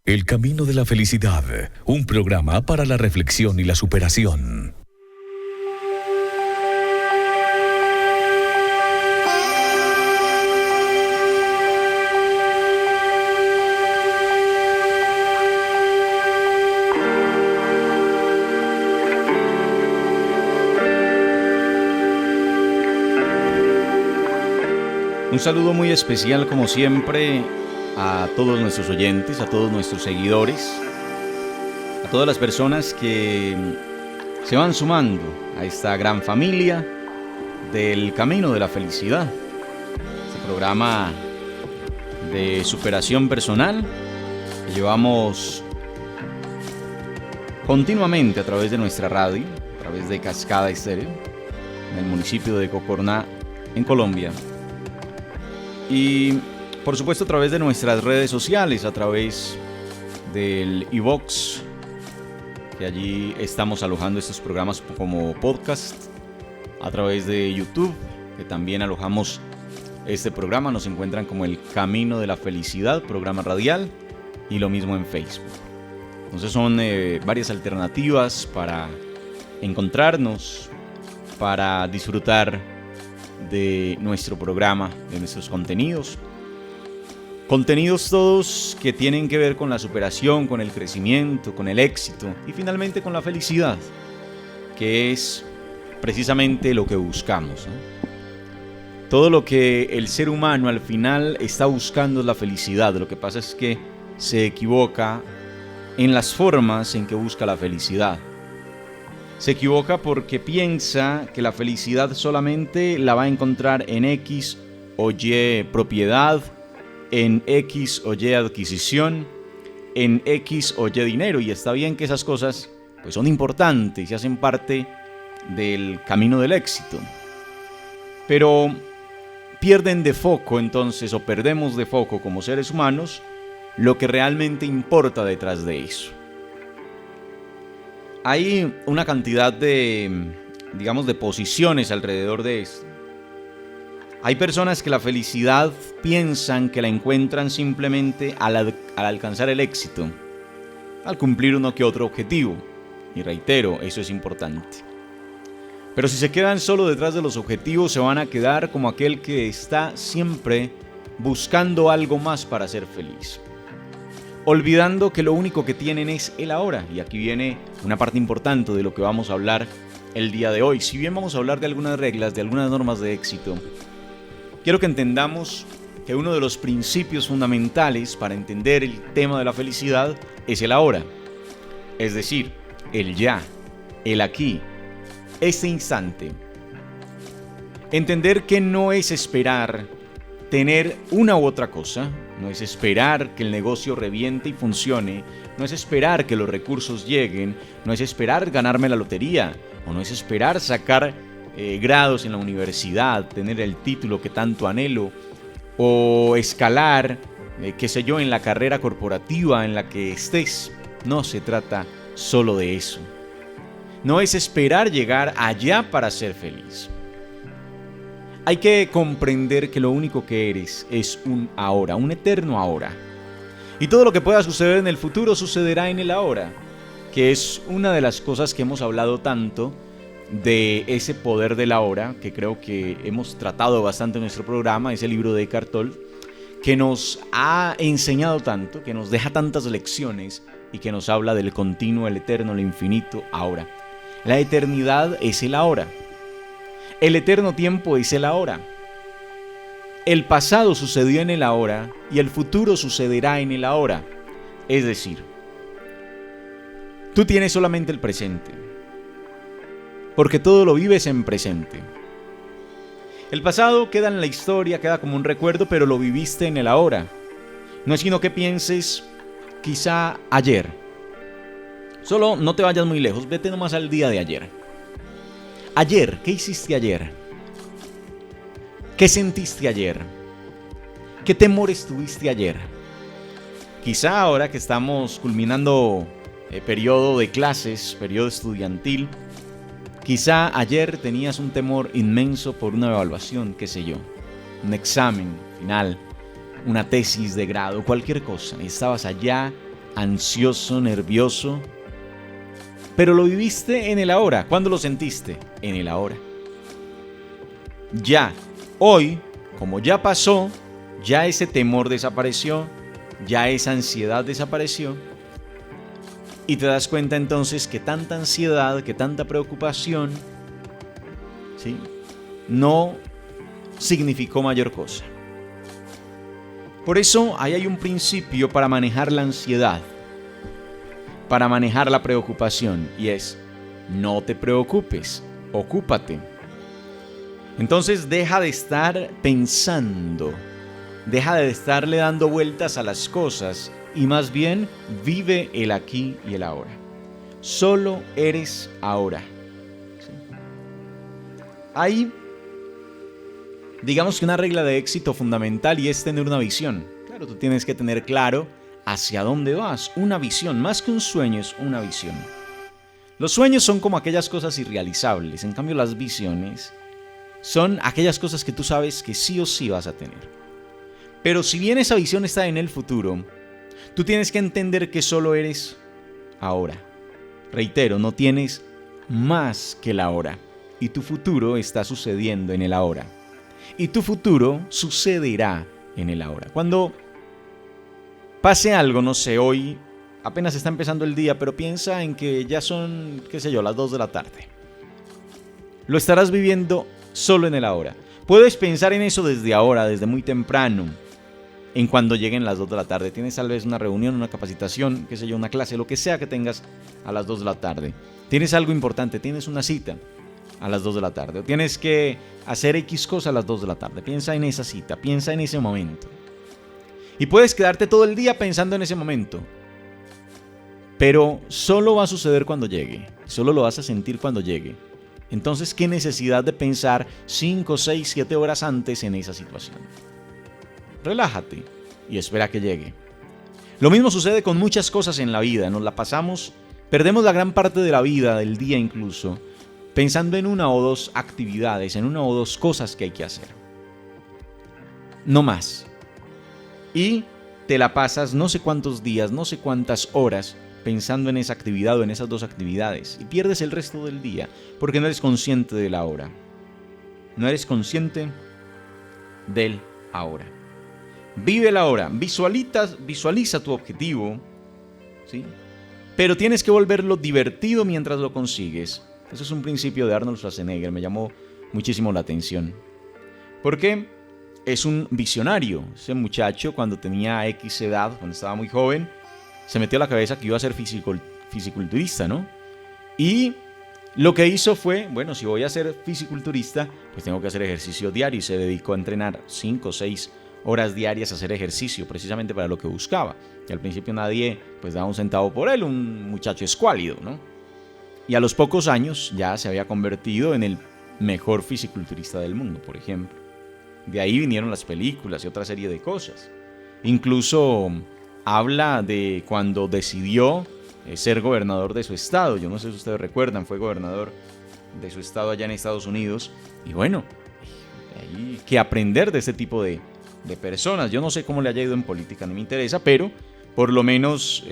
El camino de la felicidad, un programa para la reflexión y la superación. Un saludo muy especial, como siempre, a todos nuestros oyentes, a todos nuestros seguidores, a todas las personas que se van sumando a esta gran familia del Camino de la Felicidad, este programa de superación personal que llevamos continuamente a través de nuestra radio, a través de Cascada Estéreo, en el municipio de Cocorná, en Colombia. Y por supuesto a través de nuestras redes sociales, a través del iVoox, que allí estamos alojando estos programas como podcast, a través de YouTube, que también alojamos este programa, nos encuentran como El Camino de la Felicidad, programa radial, y lo mismo en Facebook. Entonces son varias alternativas para encontrarnos, para disfrutar de nuestro programa, de nuestros contenidos. Contenidos todos que tienen que ver con la superación, con el crecimiento, con el éxito y finalmente con la felicidad, que es precisamente lo que buscamos, ¿no? Todo lo que el ser humano al final está buscando es la felicidad. Lo que pasa es que se equivoca en las formas en que busca la felicidad. Se equivoca porque piensa que la felicidad solamente la va a encontrar en X o Y propiedad, en X o Y adquisición, en X o Y dinero. Y está bien que esas cosas pues son importantes y hacen parte del camino del éxito. Pero pierden de foco entonces, o perdemos de foco como seres humanos, lo que realmente importa detrás de eso. Hay una cantidad de, de posiciones alrededor de esto. Hay personas que la felicidad piensan que la encuentran simplemente al alcanzar el éxito, al cumplir uno que otro objetivo. Y reitero, eso es importante. Pero si se quedan solo detrás de los objetivos, se van a quedar como aquel que está siempre buscando algo más para ser feliz, olvidando que lo único que tienen es el ahora. Y aquí viene una parte importante de lo que vamos a hablar el día de hoy. Si bien vamos a hablar de algunas reglas, de algunas normas de éxito, quiero que entendamos que uno de los principios fundamentales para entender el tema de la felicidad es el ahora. Es decir, el ya, el aquí, este instante. Entender que no es esperar tener una u otra cosa, no es esperar que el negocio reviente y funcione, no es esperar que los recursos lleguen, no es esperar ganarme la lotería, o no es esperar sacar grados en la universidad, tener el título que tanto anhelo, o escalar, en la carrera corporativa en la que estés. No se trata solo de eso. No es esperar llegar allá para ser feliz. Hay que comprender que lo único que eres es un ahora, un eterno ahora. Y todo lo que pueda suceder en el futuro sucederá en el ahora, que es una de las cosas que hemos hablado tanto de ese poder del ahora, que creo que hemos tratado bastante en nuestro programa, ese libro de Eckhart Tolle, que nos ha enseñado tanto, que nos deja tantas lecciones y que nos habla del continuo, el eterno, el infinito ahora. La eternidad es el ahora. El eterno tiempo es el ahora. El pasado sucedió en el ahora y el futuro sucederá en el ahora. Es decir, tú tienes solamente el presente, porque todo lo vives en presente. El pasado queda en la historia, queda como un recuerdo, pero lo viviste en el ahora. No es sino que pienses quizá ayer. Solo no te vayas muy lejos, vete nomás al día de ayer. Ayer, ¿qué hiciste ayer? ¿Qué sentiste ayer? ¿Qué temores tuviste ayer? Quizá ahora que estamos culminando periodo de clases, periodo estudiantil, quizá ayer tenías un temor inmenso por una evaluación, qué sé yo, un examen final, una tesis de grado, cualquier cosa. Estabas allá ansioso, nervioso, pero lo viviste en el ahora. ¿Cuándo lo sentiste? En el ahora. Ya, hoy, como ya pasó, ya ese temor desapareció, ya esa ansiedad desapareció, y te das cuenta entonces que tanta ansiedad, que tanta preocupación, ¿sí?, no significó mayor cosa. Por eso ahí hay un principio para manejar la ansiedad, para manejar la preocupación, y es: no te preocupes, ocúpate. Entonces deja de estar pensando, deja de estarle dando vueltas a las cosas y más bien vive el aquí y el ahora. Solo eres ahora. ¿Sí? Hay, digamos que una regla de éxito fundamental, y es tener una visión. Claro, tú tienes que tener claro hacia dónde vas. Una visión, más que un sueño, es una visión. Los sueños son como aquellas cosas irrealizables. En cambio, las visiones son aquellas cosas que tú sabes que sí o sí vas a tener. Pero si bien esa visión está en el futuro, tú tienes que entender que solo eres ahora. Reitero, no tienes más que el ahora. Y tu futuro está sucediendo en el ahora. Y tu futuro sucederá en el ahora. Cuando pase algo, no sé, hoy apenas está empezando el día, pero piensa en que ya son, qué sé yo, las 2 de la tarde. Lo estarás viviendo solo en el ahora. Puedes pensar en eso desde ahora, desde muy temprano, en cuando lleguen las 2 de la tarde. Tienes tal vez una reunión, una capacitación, qué sé yo, una clase, lo que sea que tengas a las 2 de la tarde. Tienes algo importante, tienes una cita a las 2 de la tarde. O tienes que hacer X cosa a las 2 de la tarde. Piensa en esa cita, piensa en ese momento. Y puedes quedarte todo el día pensando en ese momento. Pero solo va a suceder cuando llegue. Solo lo vas a sentir cuando llegue. Entonces, ¿qué necesidad de pensar 5, 6, 7 horas antes en esa situación? Relájate y espera que llegue. Lo mismo sucede con muchas cosas en la vida. Nos la pasamos, perdemos la gran parte de la vida, del día incluso, pensando en 1 o 2 actividades, en 1 o 2 cosas que hay que hacer. No más. Y te la pasas no sé cuántos días, no sé cuántas horas pensando en esa actividad o en esas 2 actividades, y pierdes el resto del día porque no eres consciente del ahora. No eres consciente del ahora. Vive el ahora, visualiza tu objetivo, ¿sí? Pero tienes que volverlo divertido mientras lo consigues. Eso es un principio de Arnold Schwarzenegger, me llamó muchísimo la atención. Porque es un visionario. Ese muchacho, cuando tenía X edad, cuando estaba muy joven, se metió a la cabeza que iba a ser fisiculturista, ¿no? Y lo que hizo fue, bueno, si voy a ser fisiculturista, pues tengo que hacer ejercicio diario, y se dedicó a entrenar 5 o 6 horas diarias a hacer ejercicio, precisamente para lo que buscaba. Y al principio nadie pues daba un centavo por él, un muchacho escuálido, ¿no? Y a los pocos años ya se había convertido en el mejor fisiculturista del mundo, por ejemplo. De ahí vinieron las películas y otra serie de cosas. Incluso habla de cuando decidió ser gobernador de su estado. Yo no sé si ustedes recuerdan, fue gobernador de su estado allá en Estados Unidos. Y bueno, hay que aprender de este tipo de personas. Yo no sé cómo le haya ido en política, no me interesa, pero por lo menos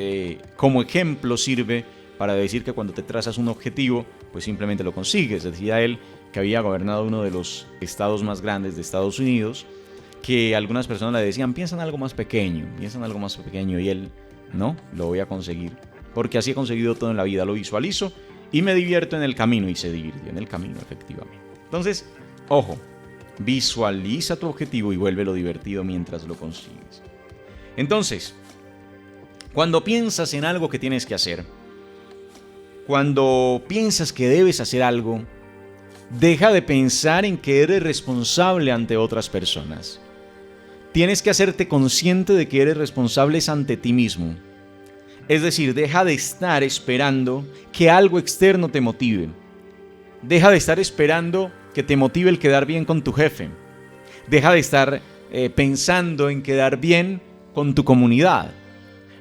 como ejemplo sirve para decir que cuando te trazas un objetivo, pues simplemente lo consigues. Decía él que había gobernado uno de los estados más grandes de Estados Unidos, que algunas personas le decían, piensa en algo más pequeño, y él, no, lo voy a conseguir, porque así he conseguido todo en la vida, lo visualizo y me divierto en el camino, y se divirtió en el camino, efectivamente. Entonces, ojo, visualiza tu objetivo y vuélvelo divertido mientras lo consigues. Entonces, cuando piensas en algo que tienes que hacer, cuando piensas que debes hacer algo, deja de pensar en que eres responsable ante otras personas. Tienes que hacerte consciente de que eres responsable ante ti mismo. Es decir, deja de estar esperando que algo externo te motive. Deja de estar esperando que te motive el quedar bien con tu jefe. Deja de estar pensando en quedar bien con tu comunidad.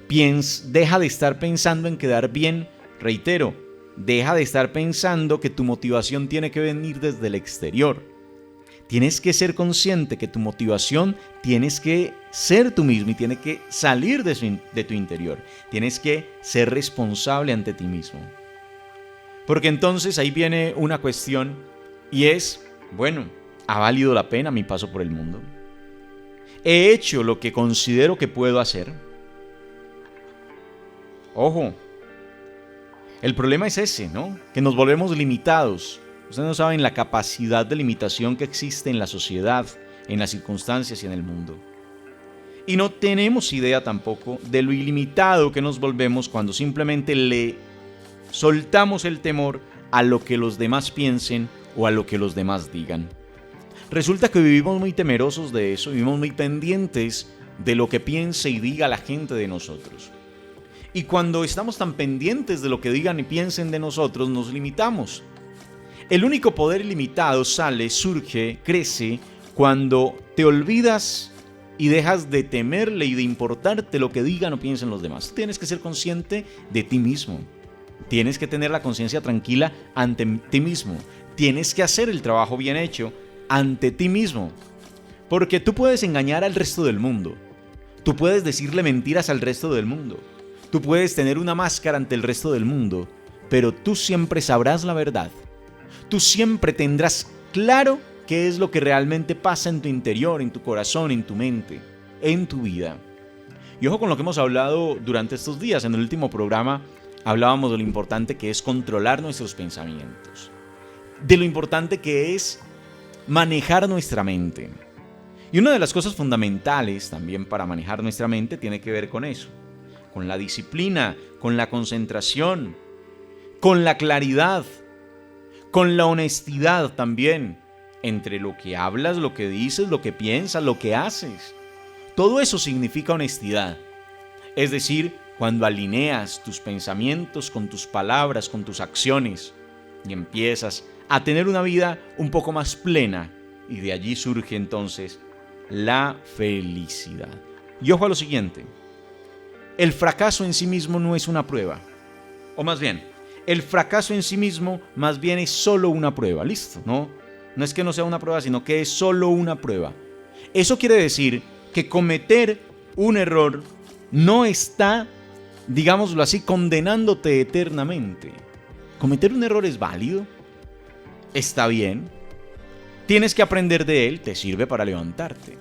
Deja de estar pensando en quedar bien, reitero, deja de estar pensando que tu motivación tiene que venir desde el exterior. Tienes que ser consciente que tu motivación tienes que ser tú mismo y tiene que salir de tu interior. Tienes que ser responsable ante ti mismo. Porque entonces ahí viene una cuestión y es, bueno, ¿ha valido la pena mi paso por el mundo? ¿He hecho lo que considero que puedo hacer? Ojo, el problema es ese, ¿no? Que nos volvemos limitados. Ustedes no saben la capacidad de limitación que existe en la sociedad, en las circunstancias y en el mundo. Y no tenemos idea tampoco de lo ilimitado que nos volvemos cuando simplemente le soltamos el temor a lo que los demás piensen o a lo que los demás digan. Resulta que vivimos muy temerosos de eso, vivimos muy pendientes de lo que piense y diga la gente de nosotros. Y cuando estamos tan pendientes de lo que digan y piensen de nosotros, nos limitamos. El único poder ilimitado surge, crece, cuando te olvidas y dejas de temerle y de importarte lo que digan o piensen los demás. Tienes que ser consciente de ti mismo. Tienes que tener la conciencia tranquila ante ti mismo. Tienes que hacer el trabajo bien hecho ante ti mismo. Porque tú puedes engañar al resto del mundo. Tú puedes decirle mentiras al resto del mundo. Tú puedes tener una máscara ante el resto del mundo. Pero tú siempre sabrás la verdad. Tú siempre tendrás claro qué es lo que realmente pasa en tu interior, en tu corazón, en tu mente, en tu vida. Y ojo con lo que hemos hablado durante estos días. En el último programa hablábamos de lo importante que es controlar nuestros pensamientos. De lo importante que es manejar nuestra mente. Y una de las cosas fundamentales también para manejar nuestra mente tiene que ver con eso. Con la disciplina, con la concentración, con la claridad, con la honestidad también, entre lo que hablas, lo que dices, lo que piensas, lo que haces. Todo eso significa honestidad. Es decir, cuando alineas tus pensamientos con tus palabras, con tus acciones, y empiezas a tener una vida un poco más plena, y de allí surge entonces la felicidad. Y ojo a lo siguiente, el fracaso en sí mismo no es una prueba, o más bien, el fracaso en sí mismo más bien es solo una prueba, ¿listo? No es que no sea una prueba, sino que es solo una prueba. Eso quiere decir que cometer un error no está, digámoslo así, condenándote eternamente. Cometer un error es válido, está bien, tienes que aprender de él, te sirve para levantarte.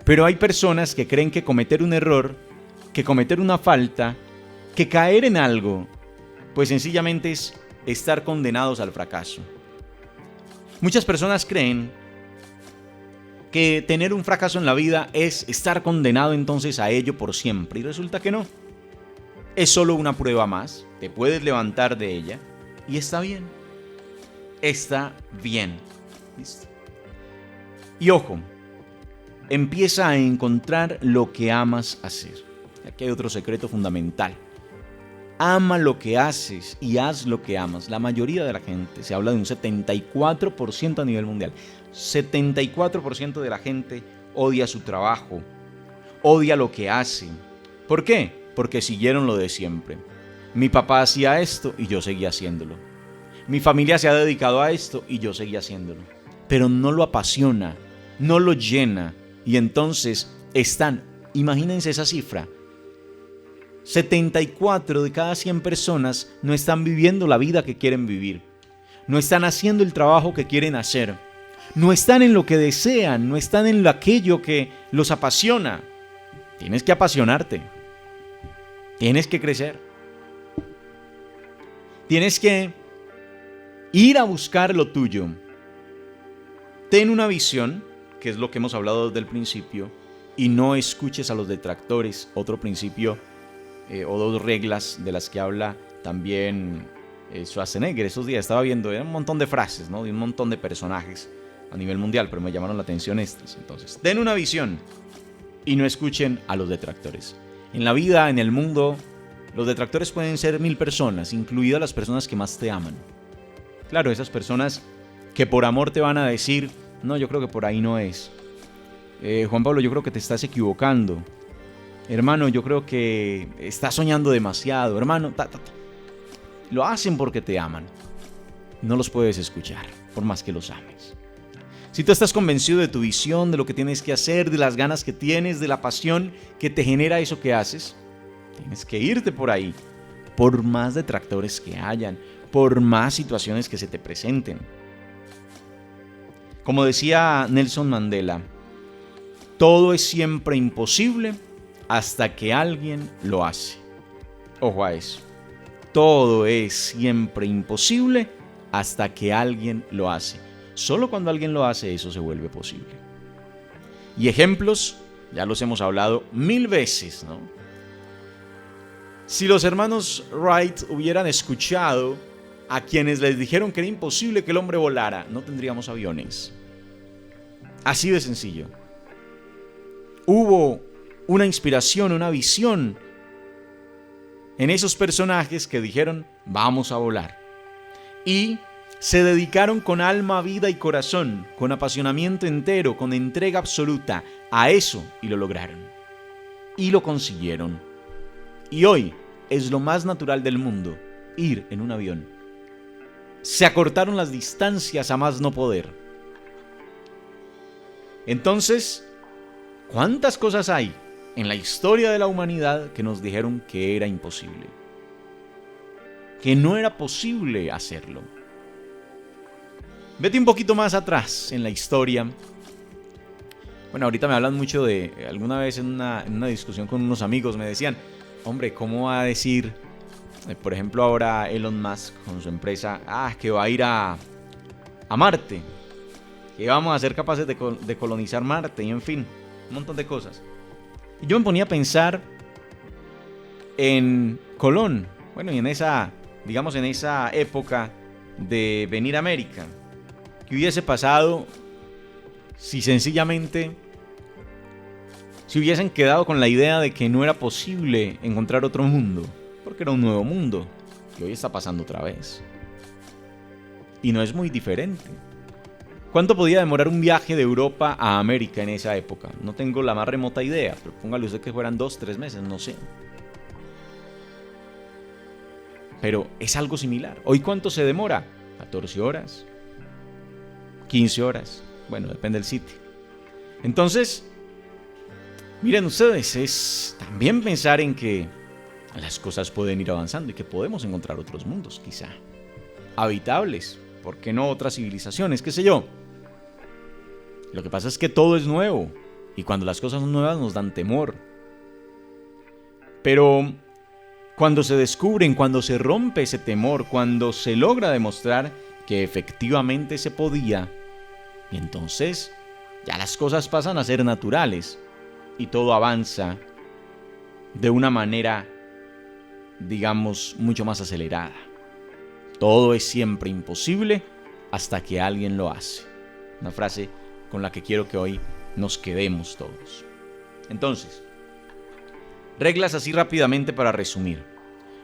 Pero hay personas que creen que cometer un error, que cometer una falta, que caer en algo, pues sencillamente es estar condenados al fracaso. Muchas personas creen que tener un fracaso en la vida es estar condenado entonces a ello por siempre, y resulta que no. Es solo una prueba más, te puedes levantar de ella y está bien. Está bien. ¿Listo? Y ojo, empieza a encontrar lo que amas hacer. Aquí hay otro secreto fundamental. Ama lo que haces y haz lo que amas. La mayoría de la gente, se habla de un 74% a nivel mundial. 74% de la gente odia su trabajo, odia lo que hace. ¿Por qué? Porque siguieron lo de siempre. Mi papá hacía esto y yo seguía haciéndolo. Mi familia se ha dedicado a esto y yo seguía haciéndolo. Pero no lo apasiona, no lo llena. Y entonces imagínense esa cifra, 74 de cada 100 personas no están viviendo la vida que quieren vivir. No están haciendo el trabajo que quieren hacer. No están en lo que desean, no están en aquello que los apasiona. Tienes que apasionarte. Tienes que crecer. Tienes que ir a buscar lo tuyo. Ten una visión, que es lo que hemos hablado desde el principio, y no escuches a los detractores. Otro principio o dos reglas de las que habla también Schwarzenegger. Esos días estaba viendo un montón de frases, ¿no? De un montón de personajes a nivel mundial, pero me llamaron la atención estas. Entonces, den una visión y no escuchen a los detractores. En la vida, en el mundo, los detractores pueden ser 1000 personas, incluidas las personas que más te aman. Claro, esas personas que por amor te van a decir, no, yo creo que por ahí no es. Juan Pablo, yo creo que te estás equivocando. Hermano, yo creo que estás soñando demasiado. Hermano, lo hacen porque te aman. No los puedes escuchar, por más que los ames. Si tú estás convencido de tu visión, de lo que tienes que hacer, de las ganas que tienes, de la pasión que te genera eso que haces, tienes que irte por ahí, por más detractores que hayan, por más situaciones que se te presenten. Como decía Nelson Mandela, todo es siempre imposible hasta que alguien lo hace. Ojo a eso. Todo es siempre imposible hasta que alguien lo hace. Solo cuando alguien lo hace, eso se vuelve posible. Y ejemplos, ya los hemos hablado 1000 veces, ¿no? Si los hermanos Wright hubieran escuchado a quienes les dijeron que era imposible que el hombre volara, no tendríamos aviones. Así de sencillo. Hubo una inspiración, una visión en esos personajes que dijeron, vamos a volar. Y se dedicaron con alma, vida y corazón, con apasionamiento entero, con entrega absoluta a eso y lo lograron. Y lo consiguieron. Y hoy es lo más natural del mundo, ir en un avión. Se acortaron las distancias a más no poder. Entonces, ¿cuántas cosas hay en la historia de la humanidad que nos dijeron que era imposible? Que no era posible hacerlo. Vete un poquito más atrás en la historia. Bueno, ahorita me hablan mucho de... Alguna vez en una discusión con unos amigos me decían, hombre, ¿cómo va a decir, por ejemplo, ahora Elon Musk con su empresa, que va a ir a Marte? Que vamos a ser capaces de colonizar Marte y en fin, un montón de cosas. Y yo me ponía a pensar en Colón, bueno, y en esa época de venir a América. ¿Qué hubiese pasado si sencillamente se hubiesen quedado con la idea de que no era posible encontrar otro mundo? Porque era un nuevo mundo, que hoy está pasando otra vez. Y no es muy diferente. ¿Cuánto podía demorar un viaje de Europa a América en esa época? No tengo la más remota idea, pero póngale usted que fueran 2-3 meses, no sé. Pero es algo similar. ¿Hoy cuánto se demora? 14 horas, 15 horas, bueno, depende del sitio. Entonces, miren ustedes, es también pensar en que las cosas pueden ir avanzando y que podemos encontrar otros mundos, quizá habitables, ¿por qué no otras civilizaciones? ¿Qué sé yo? Lo que pasa es que todo es nuevo y cuando las cosas son nuevas nos dan temor. Pero cuando se descubren, cuando se rompe ese temor, cuando se logra demostrar que efectivamente se podía, y entonces ya las cosas pasan a ser naturales y todo avanza de una manera, digamos, mucho más acelerada. Todo es siempre imposible hasta que alguien lo hace. Una frase con la que quiero que hoy nos quedemos todos. Entonces, reglas así rápidamente para resumir.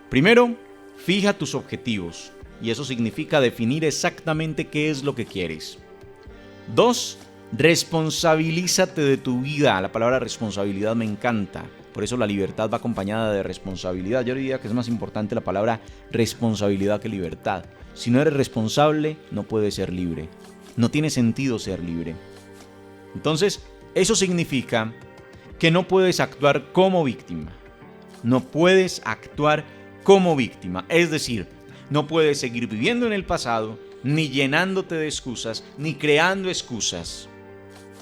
Primero, fija tus objetivos, y eso significa definir exactamente qué es lo que quieres. 2, responsabilízate de tu vida. La palabra responsabilidad me encanta. Por eso la libertad va acompañada de responsabilidad. Yo diría que es más importante la palabra responsabilidad que libertad. Si no eres responsable, no puedes ser libre. No tiene sentido ser libre. Entonces, eso significa que no puedes actuar como víctima. No puedes actuar como víctima. Es decir, no puedes seguir viviendo en el pasado, ni llenándote de excusas, ni creando excusas.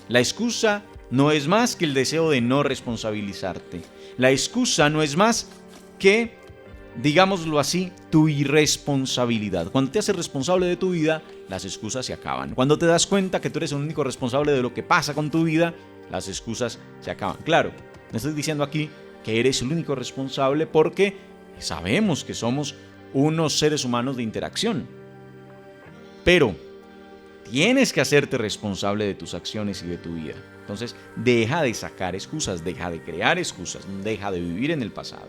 La excusa no es más que el deseo de no responsabilizarte. La excusa no es más que, digámoslo así, tu irresponsabilidad. Cuando te haces responsable de tu vida, las excusas se acaban. Cuando te das cuenta que tú eres el único responsable de lo que pasa con tu vida, las excusas se acaban. Claro, no estoy diciendo aquí que eres el único responsable porque sabemos que somos unos seres humanos de interacción. Pero tienes que hacerte responsable de tus acciones y de tu vida. Entonces, deja de sacar excusas, deja de crear excusas, deja de vivir en el pasado.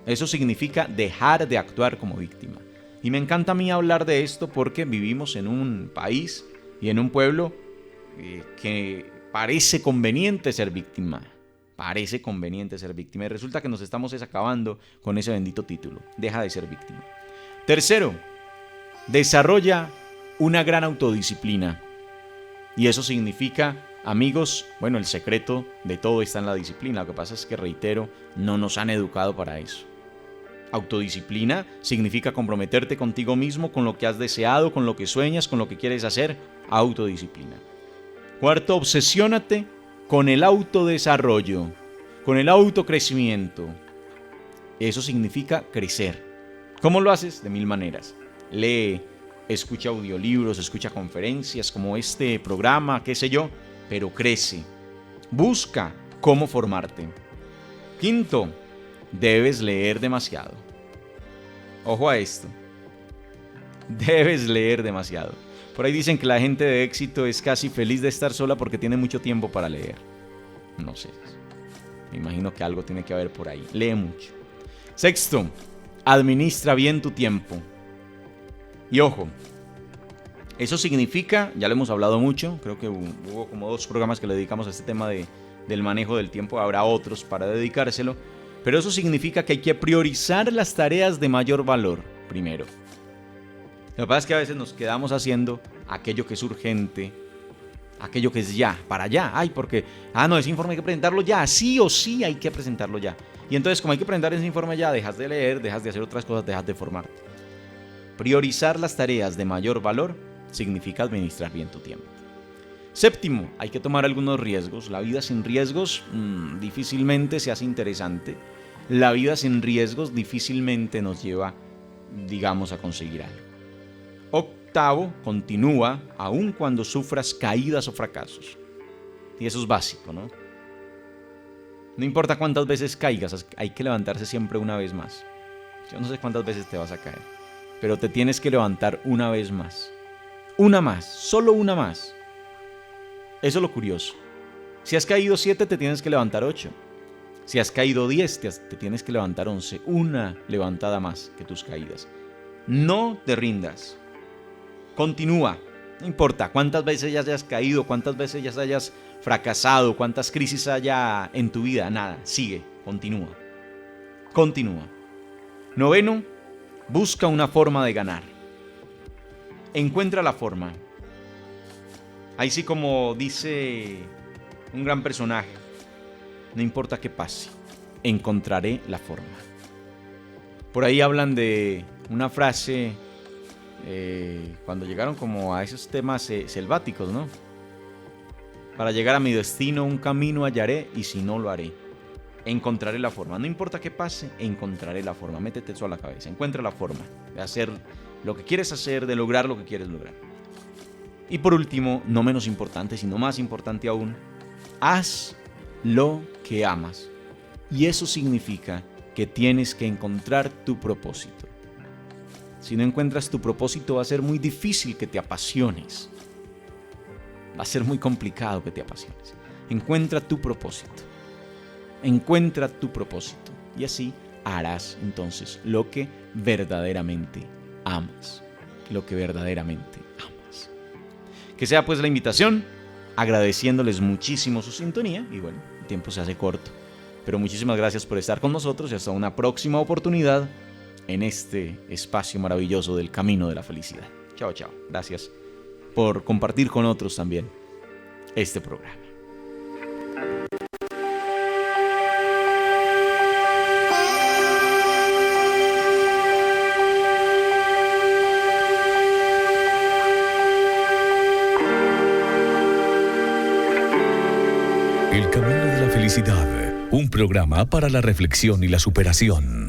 Eso significa dejar de actuar como víctima. Y me encanta a mí hablar de esto porque vivimos en un país y en un pueblo que parece conveniente ser víctima. Parece conveniente ser víctima. Y resulta que nos estamos acabando con ese bendito título. Deja de ser víctima. Tercero, desarrolla una gran autodisciplina. Y eso significa, amigos, bueno, el secreto de todo está en la disciplina. Lo que pasa es que, reitero, no nos han educado para eso. Autodisciplina significa comprometerte contigo mismo, con lo que has deseado, con lo que sueñas, con lo que quieres hacer. Autodisciplina. Cuarto, obsesiónate con el autodesarrollo, con el autocrecimiento. Eso significa crecer. ¿Cómo lo haces? De 1000 maneras. Lee, escucha audiolibros, escucha conferencias como este programa, qué sé yo, pero crece. Busca cómo formarte. Quinto, debes leer demasiado. Ojo a esto. Debes leer demasiado. Por ahí dicen que la gente de éxito es casi feliz de estar sola porque tiene mucho tiempo para leer. No sé. Me imagino que algo tiene que haber por ahí. Lee mucho. Sexto, administra bien tu tiempo. Y ojo, eso significa, ya lo hemos hablado mucho, creo que hubo como 2 programas que le dedicamos a este tema del manejo del tiempo, habrá otros para dedicárselo, pero eso significa que hay que priorizar las tareas de mayor valor primero. Lo que pasa es que a veces nos quedamos haciendo aquello que es urgente, aquello que es ya, para allá. Ay, porque, no, ese informe hay que presentarlo ya, sí o sí hay que presentarlo ya. Y entonces, como hay que presentar ese informe ya, dejas de leer, dejas de hacer otras cosas, dejas de formarte. Priorizar las tareas de mayor valor significa administrar bien tu tiempo. Séptimo, hay que tomar algunos riesgos. La vida sin riesgos difícilmente se hace interesante. La vida sin riesgos difícilmente nos lleva, digamos, a conseguir algo. Octavo, continúa aun cuando sufras caídas o fracasos. Y eso es básico, ¿no? No importa cuántas veces caigas, hay que levantarse siempre una vez más. Yo no sé cuántas veces te vas a caer, pero te tienes que levantar una vez más. Una más, solo una más. Eso es lo curioso. Si has caído 7, te tienes que levantar 8. Si has caído 10, te tienes que levantar 11. Una levantada más que tus caídas. No te rindas. Continúa. No importa cuántas veces ya hayas caído, cuántas veces ya hayas fracasado, cuántas crisis haya en tu vida. Nada, sigue, continúa. Continúa. Noveno, busca una forma de ganar. Encuentra la forma. Ahí sí, como dice un gran personaje, no importa qué pase, encontraré la forma. Por ahí hablan de una frase cuando llegaron como a esos temas selváticos, ¿no? Para llegar a mi destino un camino hallaré y si no lo haré. Encontraré la forma. No importa qué pase, encontraré la forma. Métete eso a la cabeza. Encuentra la forma de hacer lo que quieres hacer, de lograr lo que quieres lograr. Y por último, no menos importante, sino más importante aún, haz lo que amas. Y eso significa que tienes que encontrar tu propósito. Si no encuentras tu propósito, va a ser muy difícil que te apasiones. Va a ser muy complicado que te apasiones. Encuentra tu propósito. Encuentra tu propósito. Y así harás entonces lo que verdaderamente amas. Lo que verdaderamente amas. Que sea pues la invitación, agradeciéndoles muchísimo su sintonía. Y bueno, el tiempo se hace corto. Pero muchísimas gracias por estar con nosotros y hasta una próxima oportunidad en este espacio maravilloso del camino de la felicidad. Chao, chao. Gracias por compartir con otros también este programa. El camino de la felicidad, un programa para la reflexión y la superación.